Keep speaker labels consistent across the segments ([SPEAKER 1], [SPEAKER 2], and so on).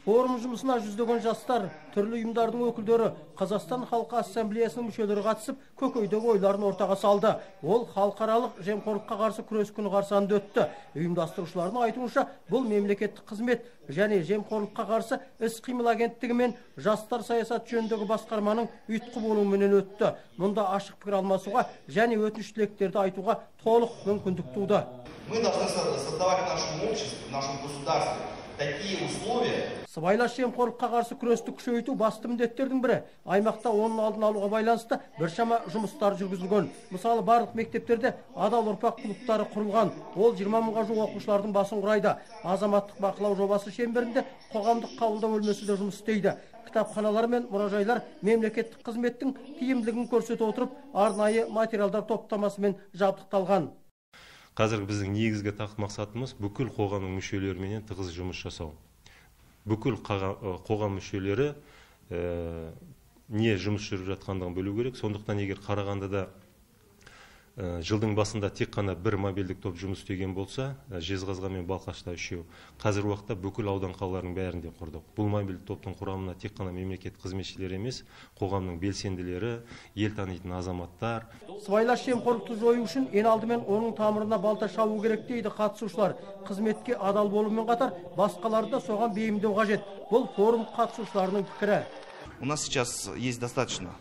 [SPEAKER 1] Форум жұмысына жүздеген жастар, түрлі ұйымдардың өкілдері, Қазақстан Халқы Ассамблеясының мүшелері қатысып, көкейдегі ойларын ортаға салды. Ол халықаралық жемқорлыққа қарсы күрес күні қарсаңында өтті. Ұйымдастырушылардың айтуынша, бұл мемлекеттік қызмет және жемқорлыққа қарсы іс-қимыл агенттігі мен жастар саясат жөніндегі басқарманың ұйытқы болуымен өтті. Мұнда ашық пікір алмасуға және өтініш тілектерді айтуға толық мүмкіндік туды.
[SPEAKER 2] Мы должны создавать в нашем обществе, в нашем государстве такие условия.
[SPEAKER 1] Сыбайлас жемқорлыққа қарсы күресті күшейту басты міндеттердің бірі. Аймақта оның алдын алуға байланысты біршама жұмыстар жүргізілген. Мысалы, барлық мектептерде адал ұрпақ клубтары құрылған. Ол 20 мыңға жуық оқушылардың басын құрайды. Азаматтық бақылау жобасы шеңберінде қоғамдық қабылдау бөлмесі де жұмыс істейді. Кітапханалар мен мұражайлар мемлекеттік қызметтің тиімділігін көрсете отырып, арнайы материалдар топтамасымен жабдықталған.
[SPEAKER 3] Қазір біздің негізгі мақсатымыз бүкіл қоғамның мүшелерімен тығыз жұмыс жасау. Бүкіл қоғам мүшелері не жұмыс жүріп жатқандығын білу керек. Сондықтан егер Қарағандыда жылдың басында тек қана бір мобильдік топ жұмыс істеген болса, Жезқазған мен Балқашта 3, қазір уақытта бүкіл аудан қалалардың бәрінде құрдық. Бұл мобильдік топтың құрамына тек қана мемлекет қызметшілері емес, қоғамның белсенділері, ел танитын азаматтар.
[SPEAKER 1] Сыбайлас жемқорлықты жою үшін ең алдымен оның тамырына балта шабу керек дейді қатысушылар. Қызметке адал болумен қатар, басқаларды соған бейімдеу қажет. Бұл форум қатысушыларының пікірі.
[SPEAKER 2] У нас сейчас есть достаточно.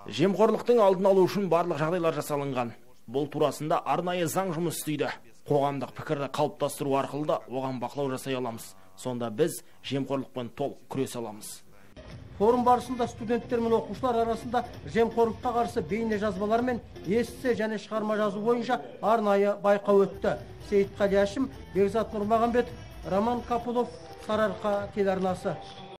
[SPEAKER 4] Жемқорлықтың алдын алу үшін барлық жағдайлар жасалынған. Бұл турасында арнайы заң жұмыс істейді. Қоғамдық пікірді қалыптастыру арқылы да оған бақылау жасай аламыз. Сонда біз жемқорлықпен толық күресе аламыз.
[SPEAKER 1] Форум барысында студенттер мен оқушылар арасында жемқорлыққа қарсы бейне жазбалар мен эссе және шығарма жазу бойынша арнайы байқау өтті. Сейітқали Әшім, Бекзат Нұрмағамбетов, Роман Капулов, Сарыарқа телеарнасы.